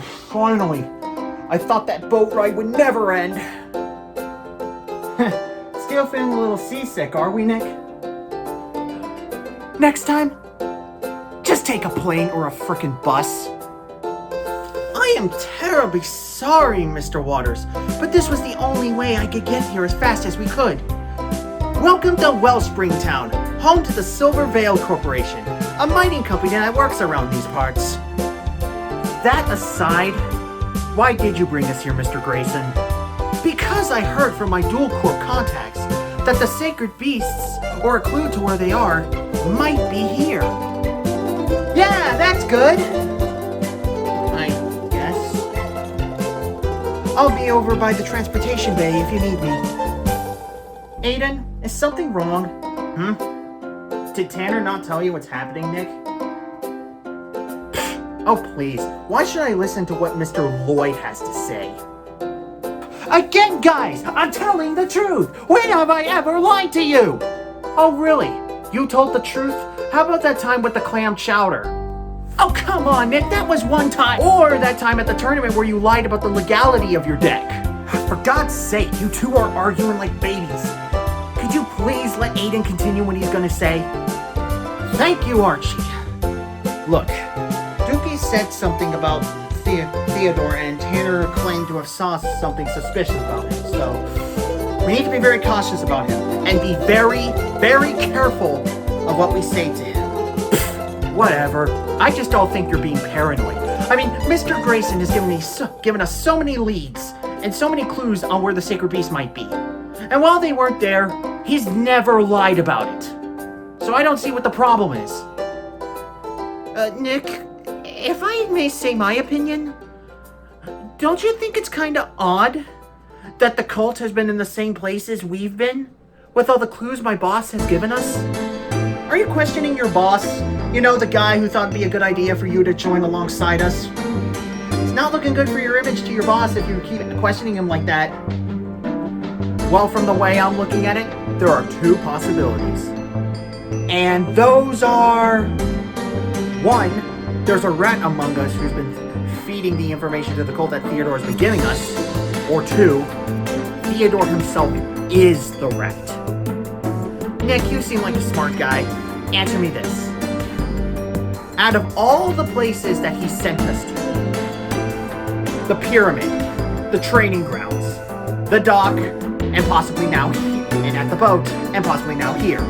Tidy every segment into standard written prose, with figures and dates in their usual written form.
Finally! I thought that boat ride would never end. Still feeling a little seasick, are we, Nick? Next time, just take a plane or a frickin' bus. I am terribly sorry, Mr. Waters, but this was the only way I could get here as fast as we could. Welcome to Wellspring Town, home to the Silver Veil Corporation, a mining company that works around these parts. That aside, why did you bring us here, Mr. Grayson? Because I heard from my dual corp contacts that the sacred beasts, or a clue to where they are, might be here. Yeah, that's good. I guess. I'll be over by the transportation bay if you need me. Aiden, is something wrong? Did Tanner not tell you what's happening, Nick? Oh, please. Why should I listen to what Mr. Lloyd has to say? Again, guys! I'm telling the truth! When have I ever lied to you? Oh, really? You told the truth? How about that time with the clam chowder? Oh, come on, Nick. That was one time. Or that time at the tournament where you lied about the legality of your deck. For God's sake, you two are arguing like babies. Could you please let Aiden continue what he's gonna say? Thank you, Archie. Look, Dookie said something about Theodore, and Tanner claimed to have saw something suspicious about him, so we need to be very cautious about him, and be very, very careful of what we say to him. Whatever. I just don't think you're being paranoid. I mean, Mr. Grayson has given us so many leads, and so many clues on where the Sacred Beast might be. And while they weren't there, he's never lied about it. So I don't see what the problem is. Nick, if I may say my opinion, don't you think it's kinda odd that the cult has been in the same places we've been, with all the clues my boss has given us? Are you questioning your boss? You know, the guy who thought it'd be a good idea for you to join alongside us? It's not looking good for your image to your boss if you keep questioning him like that. Well, from the way I'm looking at it, there are two possibilities. And those are... one, there's a rat among us who's been feeding the information to the cult that Theodore has been giving us. Or two, Theodore himself is the rat. Nick, you seem like a smart guy. Answer me this. Out of all the places that he sent us to, the pyramid, the training grounds, the dock, and possibly now here, and at the boat, and possibly now here,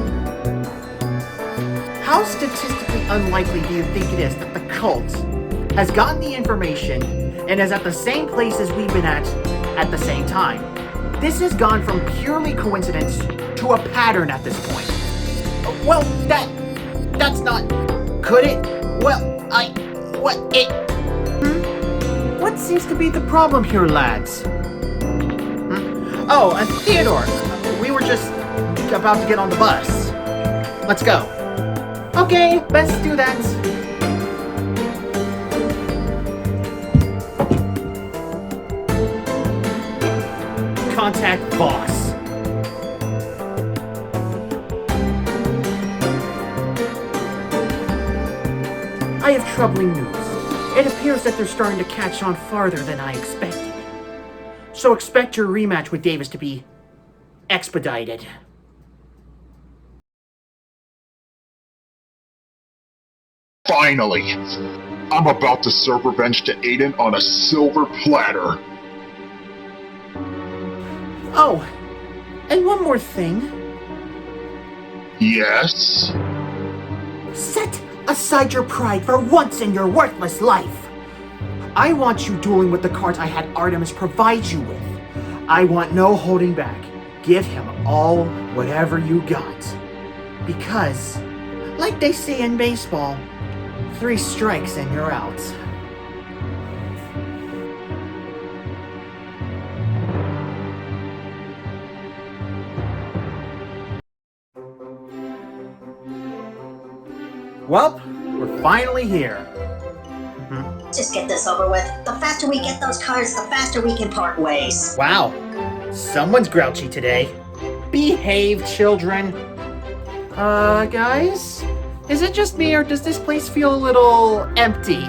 how statistically unlikely do you think it is that the cult has gotten the information and is at the same places we've been at the same time? This has gone from purely coincidence to a pattern at this point. Well, that's not... Could it? Well, What seems to be the problem here, lads? Oh, Theodore, we were just about to get on the bus. Let's go. Okay, let's do that. Contact boss. I have troubling news. It appears that they're starting to catch on farther than I expected. So expect your rematch with Davis to be expedited. Finally! I'm about to serve revenge to Aiden on a silver platter. Oh, and one more thing. Yes? Set aside your pride for once in your worthless life. I want you dueling with the cards I had Artemis provide you with. I want no holding back. Give him all whatever you got. Because, like they say in baseball, 3 strikes and you're out. Well, we're finally here. Just get this over with. The faster we get those cards, the faster we can part ways. Wow, someone's grouchy today. Behave, children. Guys? Is it just me, or does this place feel a little empty?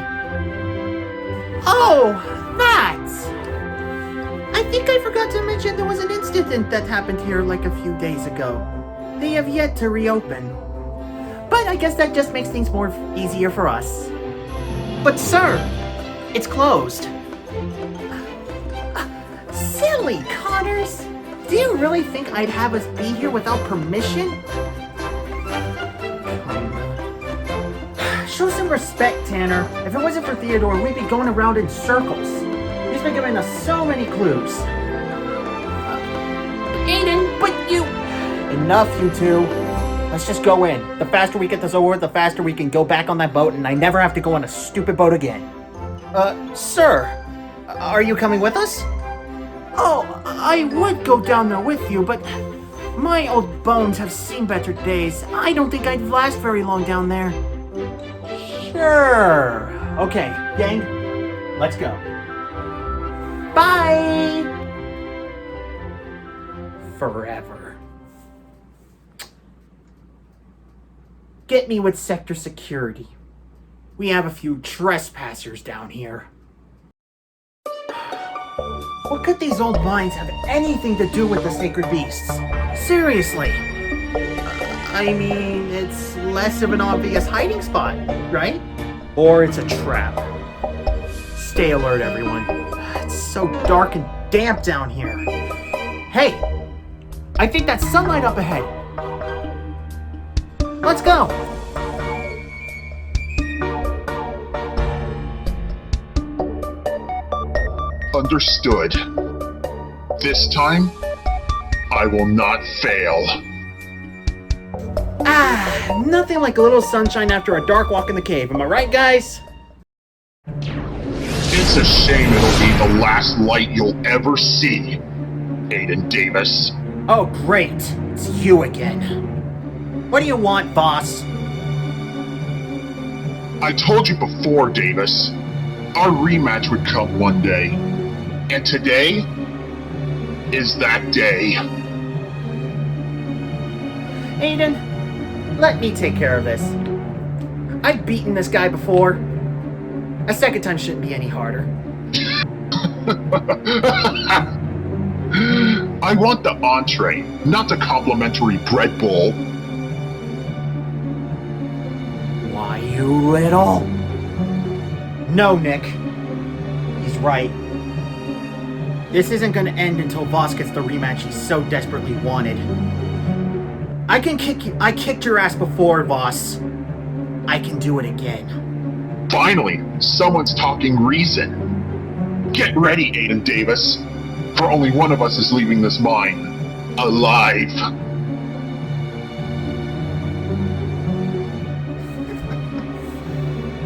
Oh, that! I think I forgot to mention there was an incident that happened here like a few days ago. They have yet to reopen. But I guess that just makes things more easier for us. But sir, it's closed. Silly Connors! Do you really think I'd have us be here without permission? Show some respect, Tanner. If it wasn't for Theodore, we'd be going around in circles. He's been giving us so many clues. Aiden, but you... Enough, you two. Let's just go in. The faster we get this over with, the faster we can go back on that boat, and I never have to go on a stupid boat again. Sir, are you coming with us? Oh, I would go down there with you, but my old bones have seen better days. I don't think I'd last very long down there. Sure. Okay, gang, let's go. Bye! Forever. Get me with sector security. We have a few trespassers down here. What could these old mines have anything to do with the sacred beasts? Seriously. I mean, it's less of an obvious hiding spot, right? Or it's a trap. Stay alert, everyone. It's so dark and damp down here. Hey! I think that's sunlight up ahead. Let's go! Understood. This time, I will not fail. Nothing like a little sunshine after a dark walk in the cave. Am I right, guys? It's a shame it'll be the last light you'll ever see, Aiden Davis. Oh, great. It's you again. What do you want, boss? I told you before, Davis. Our rematch would come one day. And today is that day. Aiden, let me take care of this. I've beaten this guy before. A second time shouldn't be any harder. I want the entree, not the complimentary bread bowl. Why, you little... No, Nick. He's right. This isn't gonna end until Voss gets the rematch he so desperately wanted. I kicked your ass before, Voss. I can do it again. Finally, someone's talking reason. Get ready, Aiden Davis. For only one of us is leaving this mine alive.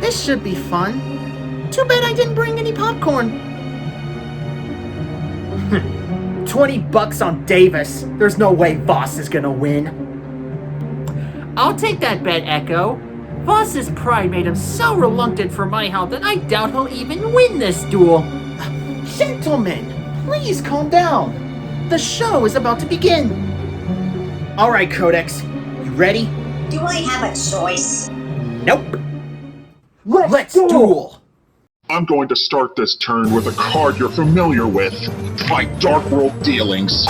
This should be fun. Too bad I didn't bring any popcorn. $20 on Davis. There's no way Voss is gonna win. I'll take that bet, Echo. Voss's pride made him so reluctant for my help that I doubt he'll even win this duel. Gentlemen, please calm down. The show is about to begin. All right, Codex, you ready? Do I have a choice? Nope. Let's duel. I'm going to start this turn with a card you're familiar with. My Dark World dealings.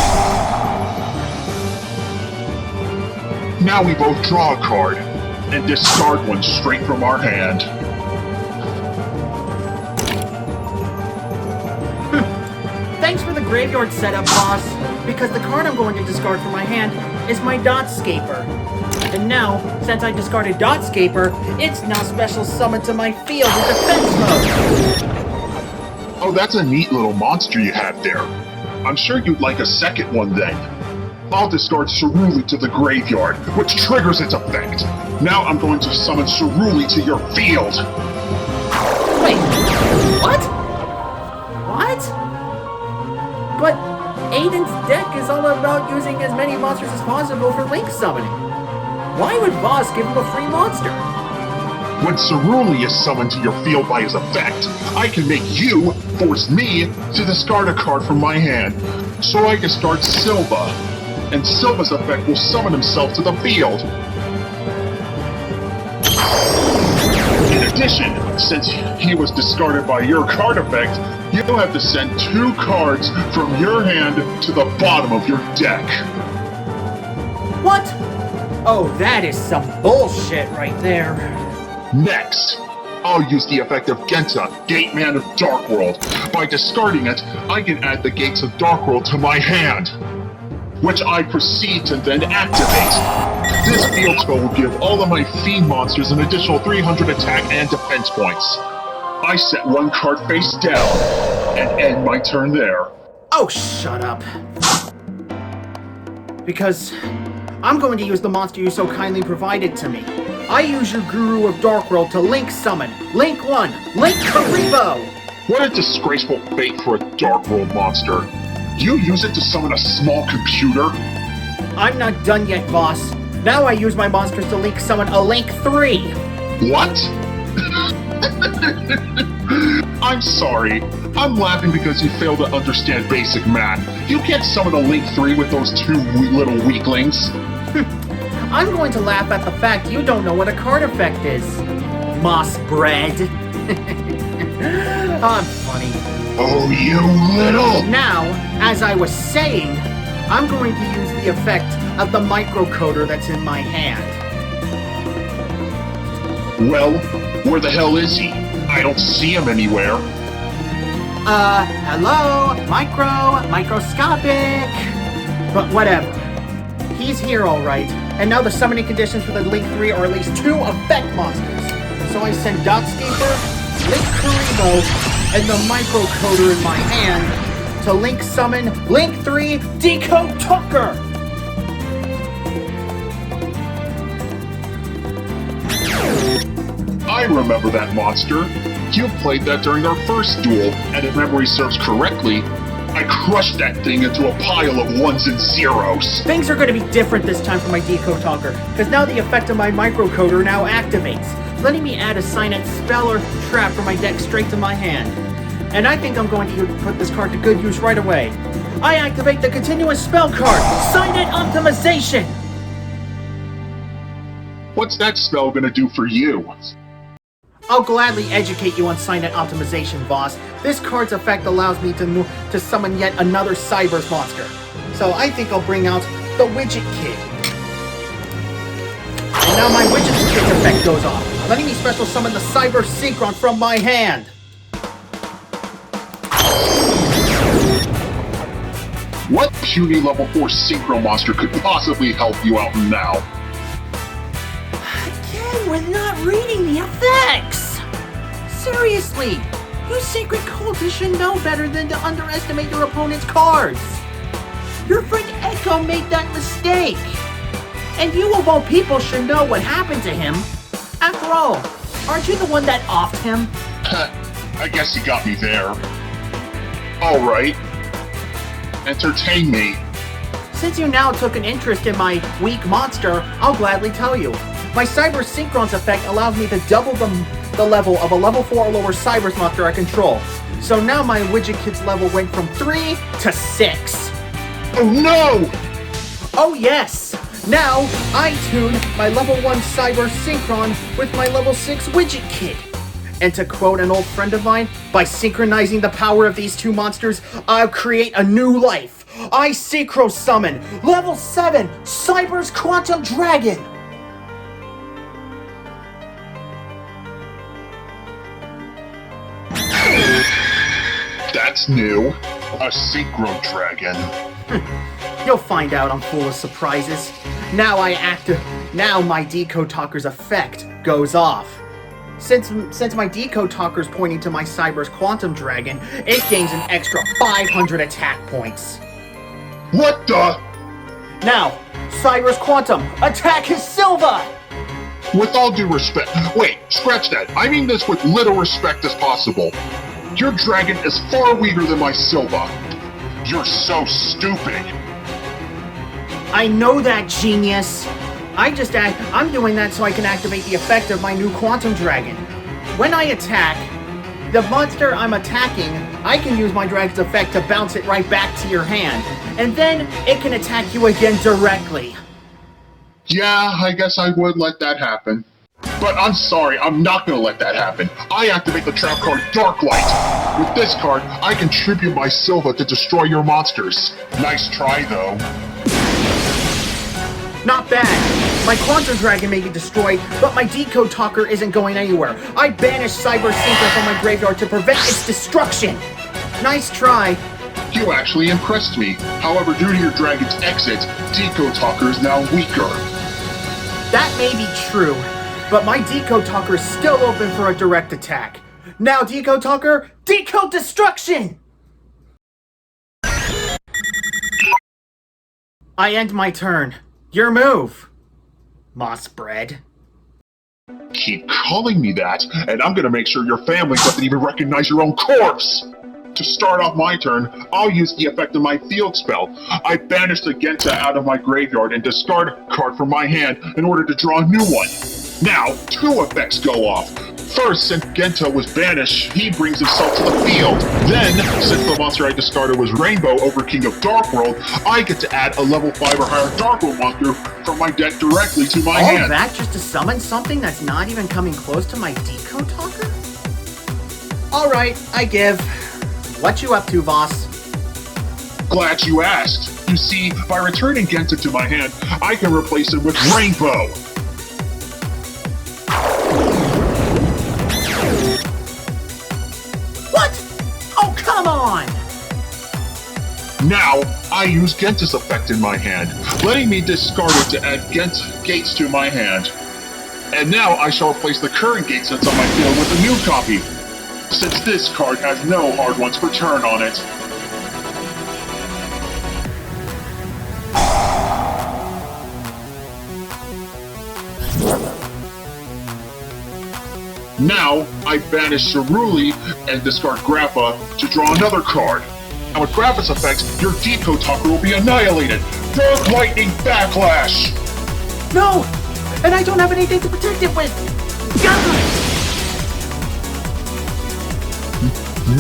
Now we both draw a card and discard one straight from our hand. Thanks for the graveyard setup, boss. Because the card I'm going to discard from my hand is my Dotscaper. And now, since I discarded Dotscaper, it's now special summoned to my field in defense mode. Oh, that's a neat little monster you have there. I'm sure you'd like a second one then. I'll discard Ceruli to the graveyard, which triggers its effect. Now I'm going to summon Ceruli to your field. Wait, what? What? But Aiden's deck is all about using as many monsters as possible for link summoning. Why would Voss give him a free monster? When Ceruli is summoned to your field by his effect, I can make you force me to discard a card from my hand. So I discard Silva, and Silva's effect will summon himself to the field. In addition, since he was discarded by your card effect, you have to send 2 cards from your hand to the bottom of your deck. What? Oh, that is some bullshit right there. Next, I'll use the effect of Genta, Gate Man of Darkworld. By discarding it, I can add the Gates of Darkworld to my hand, which I proceed to then activate. This field spell will give all of my Fiend monsters an additional 300 attack and defense points. I set 1 card face down, and end my turn there. Oh, shut up. Because I'm going to use the monster you so kindly provided to me. I use your Guru of Darkworld to Link Summon. Link 1, Link Karibo! What a disgraceful fate for a Darkworld monster. You use it to summon a small computer? I'm not done yet, boss. Now I use my monsters to Link Summon a Link 3. What? I'm sorry. I'm laughing because you fail to understand basic math. You can't summon a Link 3 with those 2 little weaklings. I'm going to laugh at the fact you don't know what a card effect is. Moss bread. I'm funny. Oh, you little... Now, as I was saying, I'm going to use the effect of the microcoder that's in my hand. Well, where the hell is he? I don't see him anywhere. Hello? Microscopic? But whatever. He's here alright. And now the summoning conditions for the Link 3 are at least 2 effect monsters. So I send Dotscaper, Link Karibo, and the microcoder in my hand to Link Summon Link 3 Decode Tucker! I remember that monster. You played that during our first duel, and if memory serves correctly, I crushed that thing into a pile of 1s and 0s. Things are going to be different this time for my Decode Talker, because now the effect of my microcoder now activates, letting me add a Signet spell or trap from my deck straight to my hand. And I think I'm going to put this card to good use right away. I activate the continuous spell card, Signet Optimization! What's that spell gonna do for you? I'll gladly educate you on Signet Optimization, boss. This card's effect allows me to summon yet another Cyber's monster. So I think I'll bring out the Widget Kid. And now my Widget Kid effect goes off, letting me special summon the Cyber Synchron from my hand. What puny level 4 Synchro monster could possibly help you out now? Again, we're not reading the effects! Seriously, you secret cultists should know better than to underestimate your opponent's cards. Your friend Echo made that mistake. And you of all people should know what happened to him. After all, aren't you the one that offed him? I guess you got me there. Alright. Entertain me. Since you now took an interest in my weak monster, I'll gladly tell you. My Cyber Synchron's effect allows me to double the level of a level 4 or lower Cyber's monster I control. So now my Widget Kid's level went from 3 to 6. Oh no! Oh yes! Now, I tune my level 1 Cyber Synchron with my level 6 Widget Kid. And to quote an old friend of mine, by synchronizing the power of these 2 monsters, I'll create a new life. I Synchro Summon level 7 Cyber's Quantum Dragon! That's new. A Synchro Dragon. You'll find out I'm full of surprises. Now now my Decode Talker's effect goes off. Since my Decode Talker's pointing to my Cyber's Quantum Dragon, it gains an extra 500 attack points. What the? Now, Cyber's Quantum, attack his Silva! With all due respect, wait, scratch that. I mean this with little respect as possible. Your dragon is far weaker than my Silva. You're so stupid. I know that, genius. I'm doing that so I can activate the effect of my new Quantum Dragon. When I attack, the monster I'm attacking, I can use my dragon's effect to bounce it right back to your hand. And then it can attack you again directly. Yeah, I guess I would let that happen. But I'm sorry, I'm not gonna let that happen. I activate the trap card Dark Light. With this card, I can tribute my Silva to destroy your monsters. Nice try, though. Not bad. My Quantum Dragon may be destroyed, but my Decode Talker isn't going anywhere. I banished Cyber Sinker from my graveyard to prevent its destruction. Nice try. You actually impressed me. However, due to your dragon's exit, Decode Talker is now weaker. That may be true, but my Decode Talker is still open for a direct attack. Now, Decode Talker, Decode Destruction! I end my turn. Your move, Moss Bread. Keep calling me that, and I'm gonna make sure your family doesn't even recognize your own corpse! To start off my turn, I'll use the effect of my field spell. I banish the Genta out of my graveyard and discard a card from my hand in order to draw a new one. Now, 2 effects go off. First, since Genta was banished, he brings himself to the field. Then, since the monster I discarded was Rainbow over King of Dark World, I get to add a level 5 or higher Dark World monster from my deck directly to my hand. All that just to summon something that's not even coming close to my Decode Talker? Alright, I give. What you up to, Voss? Glad you asked. You see, by returning Genta to my hand, I can replace it with Rainbow. What? Oh, come on! Now, I use Genta's effect in my hand, letting me discard it to add gates to my hand. And now I shall replace the current gate sets on my field with a new copy, since this card has no hard ones for turn on it. Now, I banish Ceruli and discard Grappa to draw another card. And with Grappa's effect, your Decode Talker will be annihilated. Dark Lightning Backlash! No! And I don't have anything to protect it with! Gah!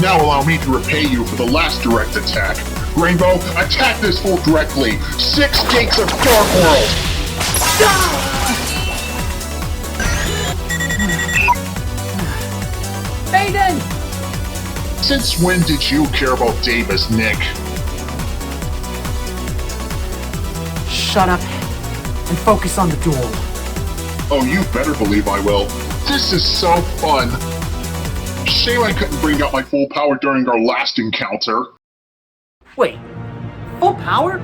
Now allow me to repay you for the last direct attack. Rainbow, attack this fool directly! 6 gates of Dark World! Aiden! Since when did you care about Davis, Nick? Shut up and focus on the duel. Oh, you better believe I will. This is so fun. Shame I couldn't bring out my full power during our last encounter. Wait, full power?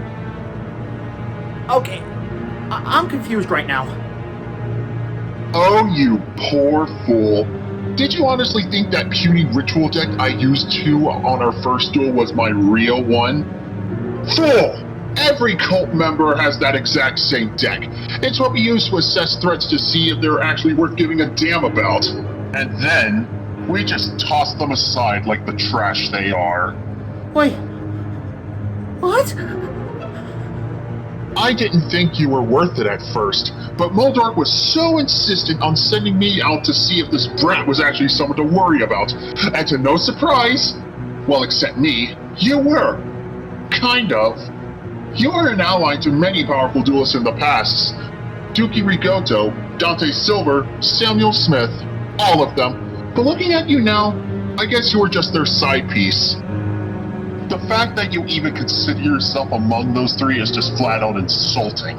Okay, I'm confused right now. Oh, you poor fool. Did you honestly think that puny ritual deck I used on our first duel was my real one? Fool! Every cult member has that exact same deck. It's what we use to assess threats to see if they're actually worth giving a damn about. And then, we just toss them aside like the trash they are. Wait, what? I didn't think you were worth it at first, but Moldark was so insistent on sending me out to see if this brat was actually someone to worry about. And to no surprise, well, except me, you were. Kind of. You are an ally to many powerful duelists in the past. Dookie Rigoto, Dante Silver, Samuel Smith, all of them. But looking at you now, I guess you were just their side piece. The fact that you even consider yourself among those 3 is just flat out insulting.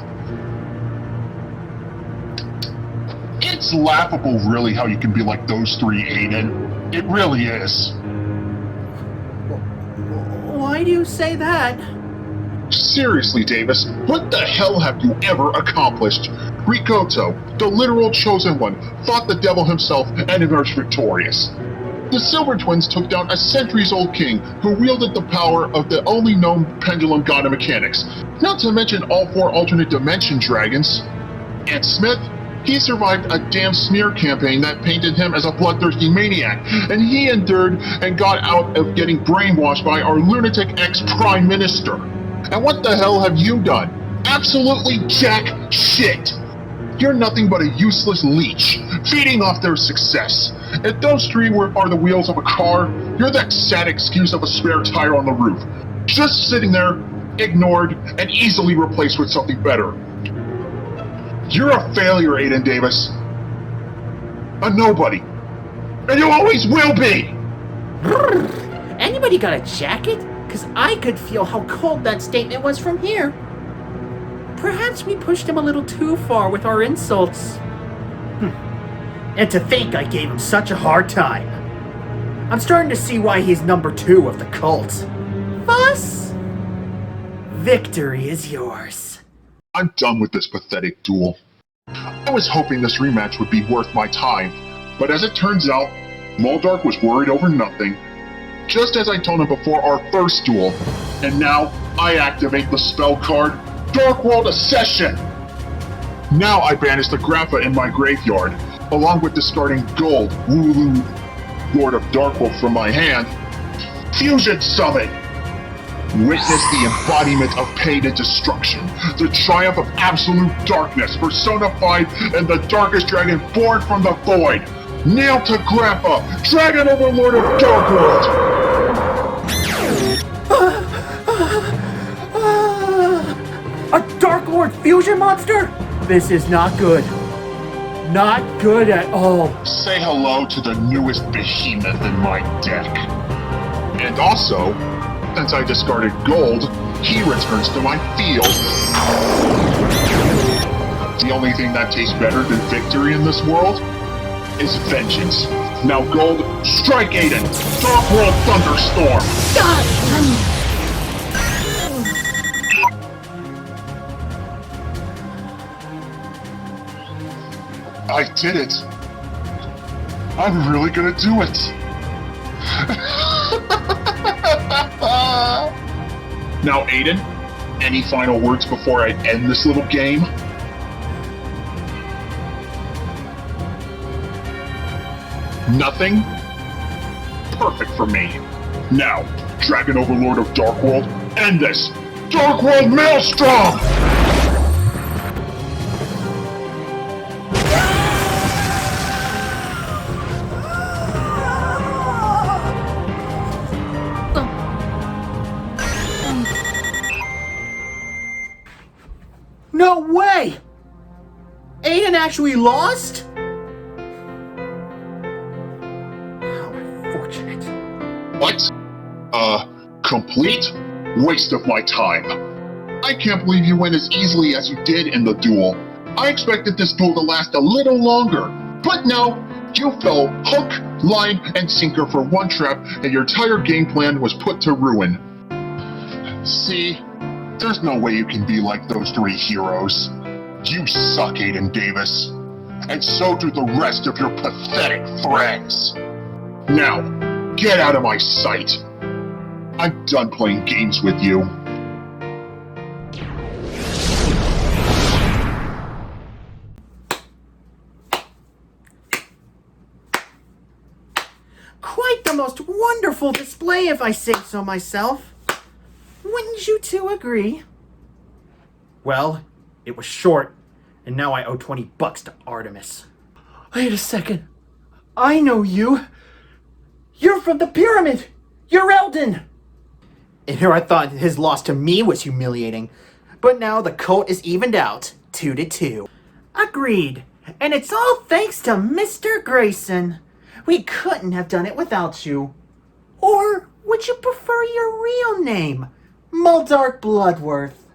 It's laughable, really, how you can be like those 3, Aiden. It really is. Why do you say that? Seriously, Davis, what the hell have you ever accomplished? Rigoto, the literal chosen one, fought the devil himself and emerged victorious. The Silver Twins took down a centuries-old king who wielded the power of the only known pendulum god of mechanics, not to mention all 4 alternate dimension dragons. And Smith, he survived a damn smear campaign that painted him as a bloodthirsty maniac, and he endured and got out of getting brainwashed by our lunatic ex-prime minister. And what the hell have you done? Absolutely jack shit! You're nothing but a useless leech, feeding off their success. If those 3 are the wheels of a car, you're that sad excuse of a spare tire on the roof. Just sitting there, ignored, and easily replaced with something better. You're a failure, Aiden Davis. a nobody. And you always will be! Anybody got a jacket? Because I could feel how cold that statement was from here. Perhaps we pushed him a little too far with our insults. And to think I gave him such a hard time. I'm starting to see why he's number 2 of the cult. Fuss? Victory is yours. I'm done with this pathetic duel. I was hoping this rematch would be worth my time, but as it turns out, Moldark was worried over nothing, just as I told him before our first duel, and now I activate the spell card, Dark World Accession! Now I banish the Grappa in my graveyard, along with discarding Gold, Wooloo, Lord of Darkworld from my hand. Fusion Summon! Witness the embodiment of pain and destruction, the triumph of absolute darkness personified in the darkest dragon born from the void! Nailed to Grappa, Dragon Overlord of Darkworld! A Dark Lord fusion monster? This is not good. Not good at all. Say hello to the newest behemoth in my deck. And also, since I discarded Gold, he returns to my field. The only thing that tastes better than victory in this world is vengeance. Now Gold, strike Aiden! Dark World Thunderstorm! I did it! I'm really gonna do it! Now Aiden, any final words before I end this little game? Nothing? Perfect for me. Now, Dragon Overlord of Darkworld, end this! Darkworld Maelstrom! No way! Aiden actually lost? How unfortunate. What? Complete waste of my time. I can't believe you went as easily as you did in the duel. I expected this duel to last a little longer, but no, you fell hook, line, and sinker for one trap, and your entire game plan was put to ruin. See? There's no way you can be like those 3 heroes. You suck, Aiden Davis. And so do the rest of your pathetic friends. Now, get out of my sight. I'm done playing games with you. Quite the most wonderful display, if I say so myself. Wouldn't you two agree? Well, it was short, and now I owe $20 to Artemis. Wait a second. I know you. You're from the pyramid. You're Eldon. And here I thought his loss to me was humiliating, but now the cult is evened out, 2-2. Agreed. And it's all thanks to Mr. Grayson. We couldn't have done it without you. Or would you prefer your real name? Moldark Bloodworth.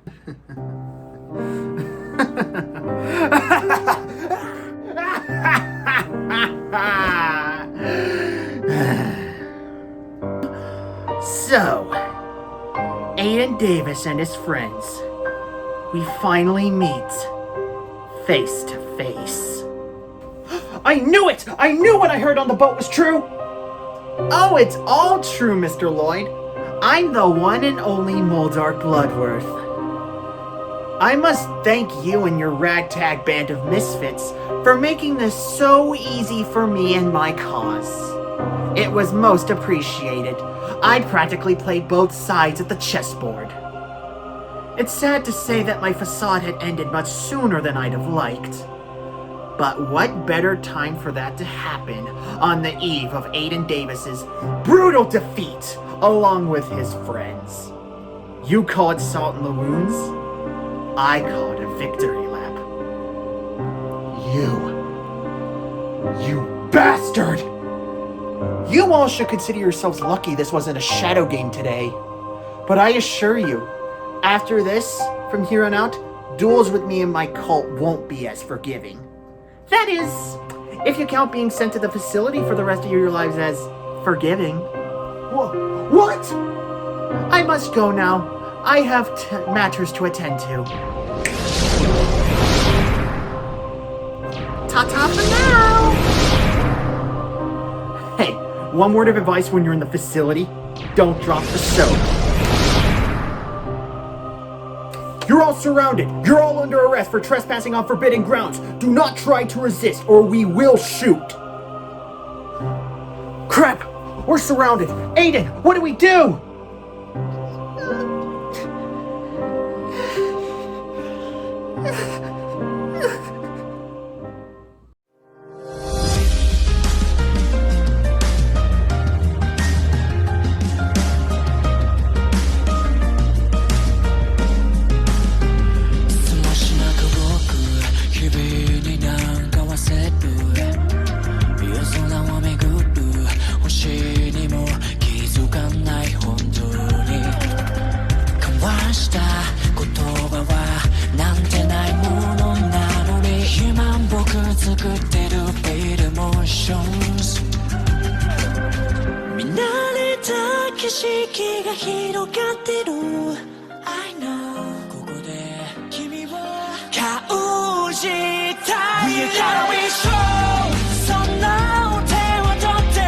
So, Aiden Davis and his friends, we finally meet face to face. I knew it! I knew what I heard on the boat was true! Oh, it's all true, Mr. Lloyd. I'm the one and only Moldark Bloodworth. I must thank you and your ragtag band of misfits for making this so easy for me and my cause. It was most appreciated. I'd practically played both sides of the chessboard. It's sad to say that my facade had ended much sooner than I'd have liked. But what better time for that to happen on the eve of Aiden Davis's brutal defeat along with his friends. You call it salt in the wounds? I call it a victory lap. You bastard! You all should consider yourselves lucky this wasn't a shadow game today. But I assure you, after this, from here on out, duels with me and my cult won't be as forgiving. That is, if you count being sent to the facility for the rest of your lives as forgiving. What? I must go now. I have matters to attend to. Ta-ta for now! Hey, one word of advice when you're in the facility. Don't drop the soap. You're all surrounded. You're all under arrest for trespassing on forbidden grounds. Do not try to resist or we will shoot. Crap! We're surrounded. Aiden, what do we do? I know ここで君を感じたい We gotta be strong その手を取って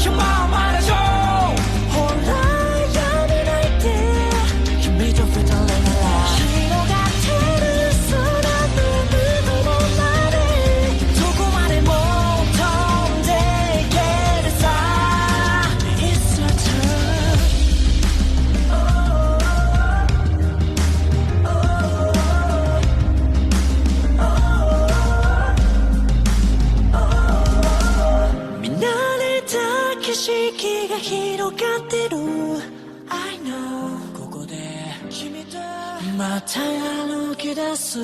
夢をまだしょうほらやめないで君と二人なら広がってる空の向こうまでどこまでも飛んでいけるさ It's your turn景色が広がってる I know ここで君とまた歩き出す